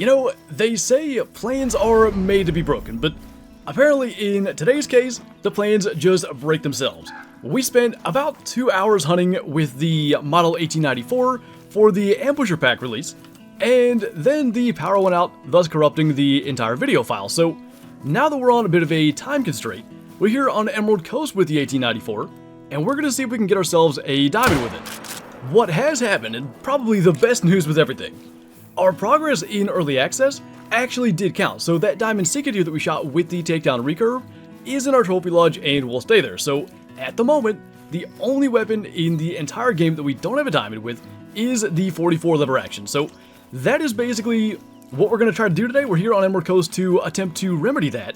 You know, they say plans are made to be broken, but apparently in today's case, the plans just break themselves. We spent about 2 hours hunting with the Model 1894 for the Ambusher Pack release, and then the power went out, thus corrupting the entire video file. So now that we're on a bit of a time constraint, we're here on Emerald Coast with the 1894, and we're going to see if we can get ourselves a diamond with it. What has happened, and probably the best news with everything, our progress in early access actually did count, so that diamond secret here that we shot with the takedown recurve is in our trophy lodge and will stay there. So at the moment, the only weapon in the entire game that we don't have a diamond with is the 44 lever action. So that is basically what we're going to try to do today. We're here on Emerald Coast to attempt to remedy that,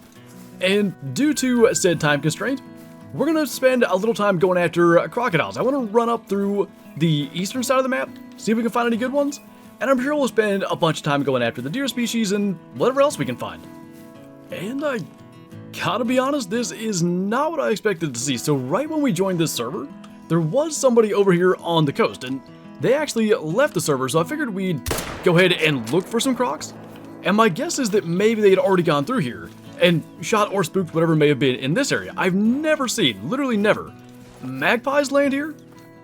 and due to said time constraint, we're going to spend a little time going after crocodiles. I want to run up through the eastern side of the map, see if we can find any good ones. And I'm sure we'll spend a bunch of time going after the deer species and whatever else we can find. And I gotta be honest, this is not what I expected to see. So right when we joined this server, there was somebody over here on the coast, and they actually left the server, so I figured we'd go ahead and look for some crocs. And my guess is that maybe they had already gone through here and shot or spooked whatever may have been in this area. I've never seen, literally never, magpies land here,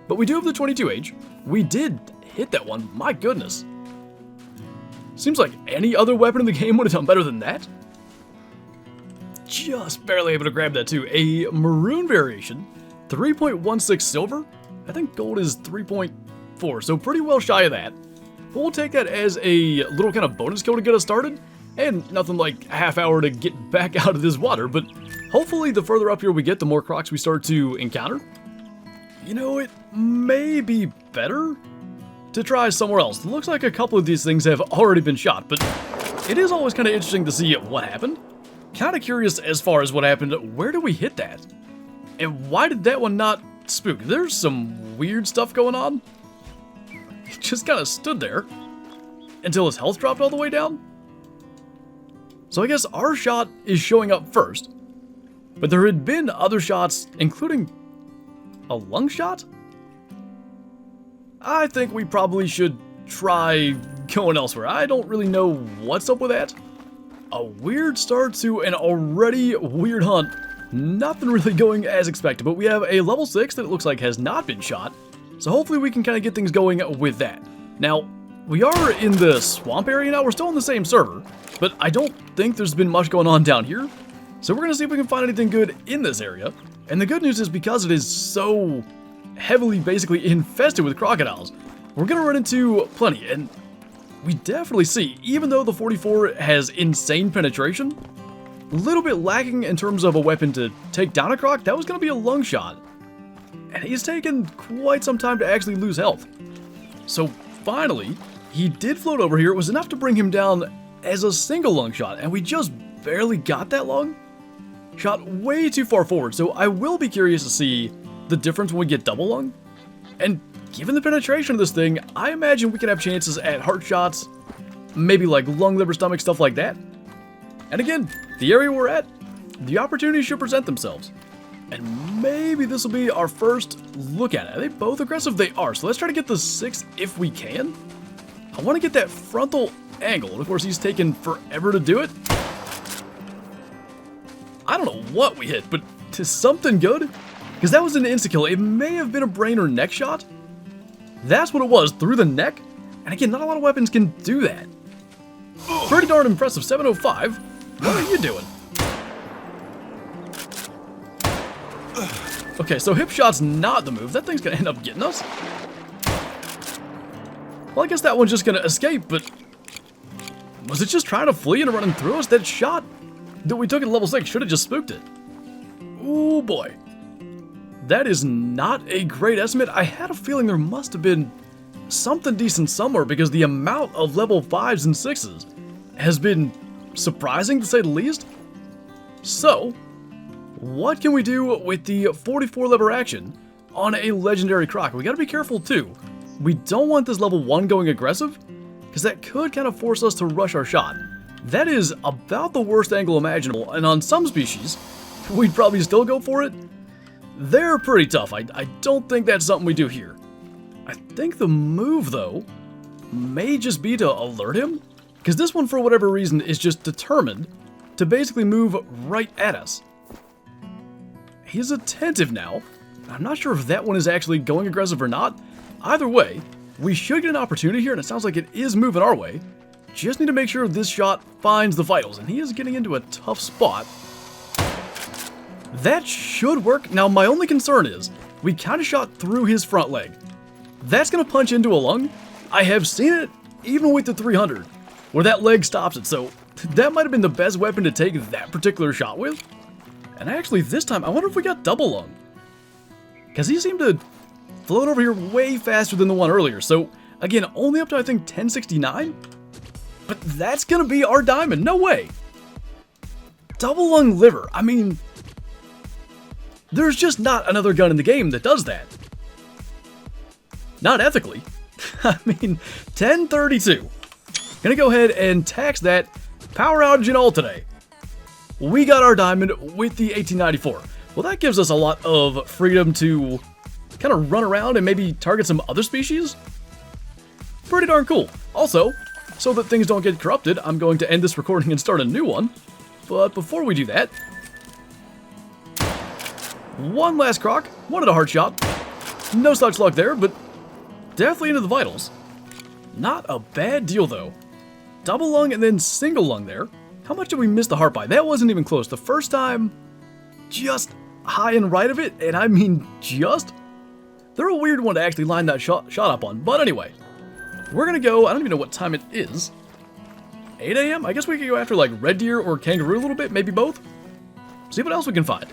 but we do have the 22H. We did hit that one, my goodness. Seems like any other weapon in the game would have done better than that. Just barely able to grab that too. A maroon variation, 3.16 silver. I think gold is 3.4, so pretty well shy of that. But we'll take that as a little kind of bonus kill to get us started, and nothing like a half hour to get back out of this water, but hopefully the further up here we get, the more crocs we start to encounter. You know, it may be better to try somewhere else. It looks like a couple of these things have already been shot, but it is always kind of interesting to see what happened. Kind of curious as far as what happened. Where did we hit that? And why did that one not spook? There's some weird stuff going on. It just kind of stood there until his health dropped all the way down. So I guess our shot is showing up first, but there had been other shots, including a lung shot? I think we probably should try going elsewhere. I don't really know what's up with that. A weird start to an already weird hunt. Nothing really going as expected, but we have a level 6 that it looks like has not been shot. So hopefully we can kind of get things going with that. Now, we are in the swamp area now. We're still in the same server, but I don't think there's been much going on down here. So we're going to see if we can find anything good in this area. And the good news is because it is so heavily basically infested with crocodiles, we're gonna run into plenty, and we definitely see, even though the 44 has insane penetration, a little bit lacking in terms of a weapon to take down a croc. That was gonna be a lung shot, and he's taken quite some time to actually lose health. So finally, he did float over here. It was enough to bring him down as a single lung shot, and we just barely got that lung. Shot way too far forward, so I will be curious to see the difference when we get double lung. And given the penetration of this thing, I imagine we can have chances at heart shots, maybe like lung, liver, stomach, stuff like that. And again, the area we're at, the opportunities should present themselves. And maybe this will be our first look at it. Are they both aggressive? They are. So let's try to get the 6 if we can. I want to get that frontal angle. And of course, he's taken forever to do it. I don't know what we hit, but to something good. Because that was an insta-kill. It may have been a brain or neck shot. That's what it was, through the neck. And again, not a lot of weapons can do that. Pretty darn impressive. 705. What are you doing? Okay, so hip shot's not the move. That thing's gonna end up getting us. Well, I guess that one's just gonna escape, but was it just trying to flee and running through us? That shot that we took at level 6 should have just spooked it. Oh boy. That is not a great estimate. I had a feeling there must have been something decent somewhere because the amount of level 5s and 6s has been surprising to say the least. So, what can we do with the 44 lever action on a legendary croc? We gotta be careful too. We don't want this level 1 going aggressive because that could kind of force us to rush our shot. That is about the worst angle imaginable, and on some species, we'd probably still go for it. They're pretty tough. I don't think that's something we do here. I think the move, though, may just be to alert him Because this one, for whatever reason, is just determined to basically move right at us. He's attentive now. I'm not sure if that one is actually going aggressive or not. Either way, we should get an opportunity here, and it sounds like it is moving our way. Just need to make sure this shot finds the vitals, and he is getting into a tough spot. That should work. Now, my only concern is we kind of shot through his front leg. That's going to punch into a lung. I have seen it even with the 300, where that leg stops it, so that might have been the best weapon to take that particular shot with. And actually, this time, I wonder if we got double lung. Because he seemed to float over here way faster than the one earlier. So, again, only up to, I think, 1069? But that's going to be our diamond. No way. Double lung liver. I mean, there's just not another gun in the game that does that. Not ethically. I mean, 1032. Gonna go ahead and tax that. Power outage and all today. We got our diamond with the 1894. Well, that gives us a lot of freedom to kind of run around and maybe target some other species. Pretty darn cool. Also, so that things don't get corrupted, I'm going to end this recording and start a new one. But before we do that, one last croc, wanted a hard shot. No such luck there, but definitely into the vitals. Not a bad deal though. Double lung and then single lung there. How much did we miss the heart by? That wasn't even close. The first time, just high and right of it, and I mean just. They're a weird one to actually line that shot up on, but anyway. We're gonna go, I don't even know what time it is. 8 a.m.? I guess we could go after like red deer or kangaroo a little bit, maybe both. See what else we can find.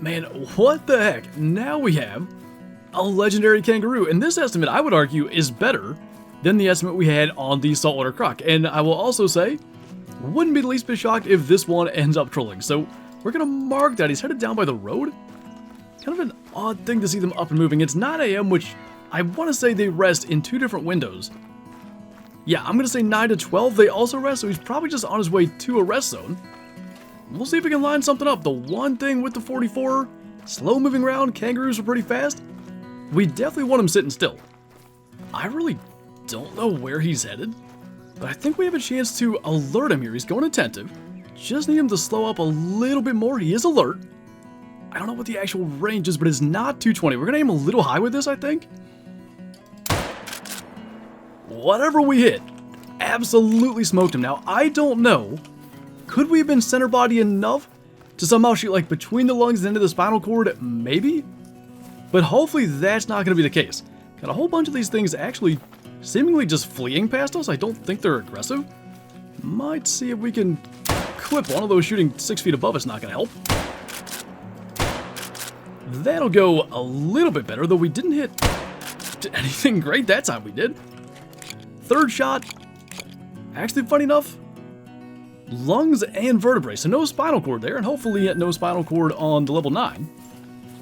Man, what the heck? Now we have a legendary kangaroo, and this estimate, I would argue, is better than the estimate we had on the saltwater croc. And I will also say, wouldn't be the least bit shocked if this one ends up trolling. So we're gonna mark that. He's headed down by the road. Kind of an odd thing to see them up and moving. It's 9 a.m., which I want to say they rest in two different windows. Yeah, I'm gonna say 9 to 12 they also rest, so he's probably just on his way to a rest zone. We'll see if we can line something up. The one thing with the 44, slow moving around, kangaroos are pretty fast. We definitely want him sitting still. I really don't know where he's headed, but I think we have a chance to alert him here. He's going attentive. Just need him to slow up a little bit more. He is alert. I don't know what the actual range is, but it's not 220. We're going to aim a little high with this, I think. Whatever we hit, absolutely smoked him. Now, I don't know. Could we have been center body enough to somehow shoot like between the lungs and into the spinal cord? Maybe. But hopefully that's not going to be the case. Got a whole bunch of these things actually seemingly just fleeing past us. I don't think they're aggressive. Might see if we can clip one of those shooting 6 feet above us. Not going to help. That'll go a little bit better, though we didn't hit anything great that time. We did. Third shot. Actually, funny enough, lungs and vertebrae. So no spinal cord there, and hopefully no spinal cord on the level 9.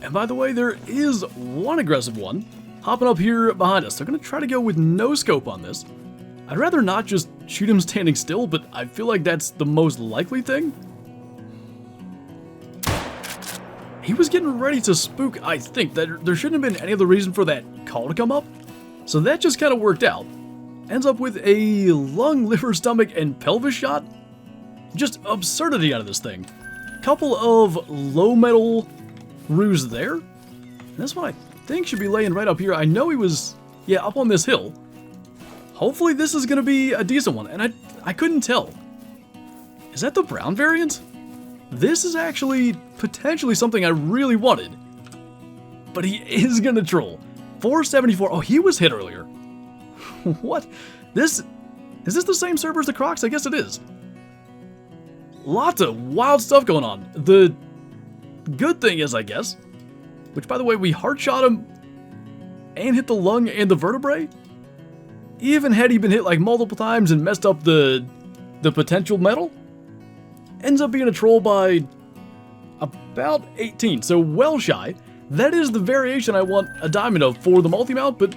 And by the way, there is one aggressive one hopping up here behind us. They're going to try to go with no scope on this. I'd rather not just shoot him standing still, but I feel like that's the most likely thing. He was getting ready to spook, I think. That there shouldn't have been any other reason for that call to come up. So that just kind of worked out. Ends up with a lung, liver, stomach, and pelvis shot. Just absurdity out of this thing. Couple of low metal roos there. And this one I think should be laying right up here. I know he was, yeah, up on this hill. Hopefully this is going to be a decent one. And I couldn't tell. Is that the brown variant? This is actually potentially something I really wanted. But he is going to troll. 474. Oh, he was hit earlier. What? Is this the same server as the Crocs? I guess it is. Lots of wild stuff going on. The good thing is, I guess, which by the way, we hard shot him and hit the lung and the vertebrae. Even had he been hit like multiple times and messed up the potential metal, ends up being a troll by about 18, so well shy. That is the variation I want a diamond of for the multi-mount, but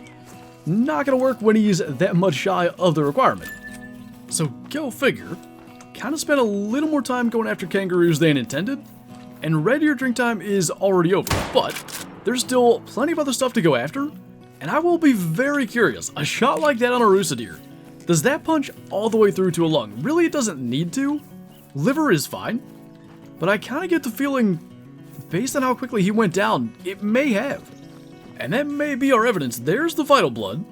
not gonna work when he's that much shy of the requirement. So go figure. Kind of spent a little more time going after kangaroos than intended, and red deer drink time is already over, but there's still plenty of other stuff to go after, and I will be very curious. A shot like that on a rooster deer Does that punch all the way through to a lung? Really, it doesn't need to. Liver is fine. But I kind of get the feeling, based on how quickly he went down, it may have. And that may be our evidence. There's the vital blood.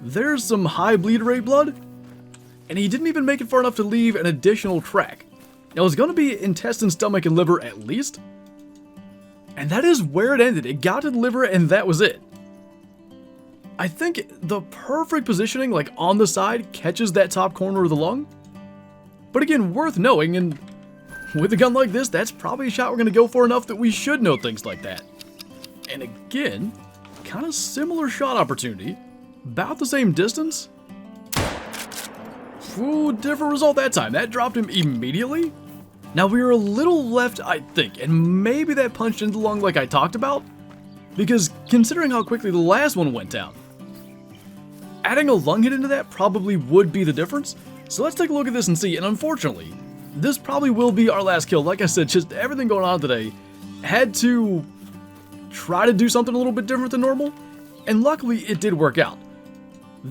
There's some high bleed rate blood. And he didn't even make it far enough to leave an additional track. It was going to be intestine, stomach, and liver at least. And that is where it ended. It got to the liver and that was it. I think the perfect positioning, like on the side, catches that top corner of the lung. But again, worth knowing, and with a gun like this, that's probably a shot we're going to go for enough that we should know things like that. And again, kind of similar shot opportunity, about the same distance. Ooh, different result that time. That dropped him immediately. Now we were a little left, I think, and maybe that punched into the lung like I talked about, because considering how quickly the last one went down, adding a lung hit into that probably would be the difference. So let's take a look at this and see, and unfortunately, this probably will be our last kill. Like I said, just everything going on today, had to try to do something a little bit different than normal, and luckily it did work out.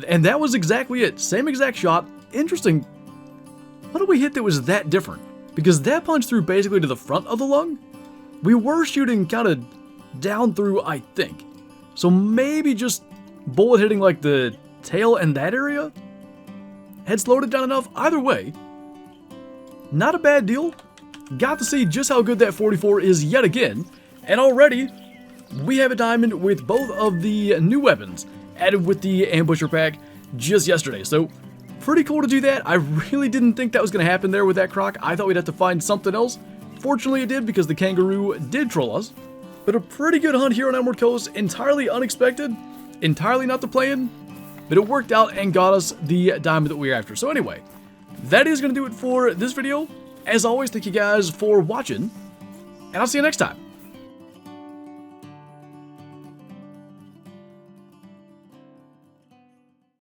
And that was exactly it, same exact shot. Interesting, what did we hit that was that different? Because that punch through basically to the front of the lung, we were shooting kind of down through, I think. So maybe just bullet hitting like the tail and that area had slowed it down enough. Either way, not a bad deal. Got to see just how good that 44 is yet again. And already, we have a diamond with both of the new weapons added with the ambusher pack just yesterday. So pretty cool to do that. I really didn't think that was going to happen there with that croc. I thought we'd have to find something else. Fortunately it did, because the kangaroo did troll us. But a pretty good hunt here on Emerald Coast. Entirely unexpected. Entirely not the plan. But it worked out and got us the diamond that we were after. So anyway, that is going to do it for this video. As always, thank you guys for watching. And I'll see you next time.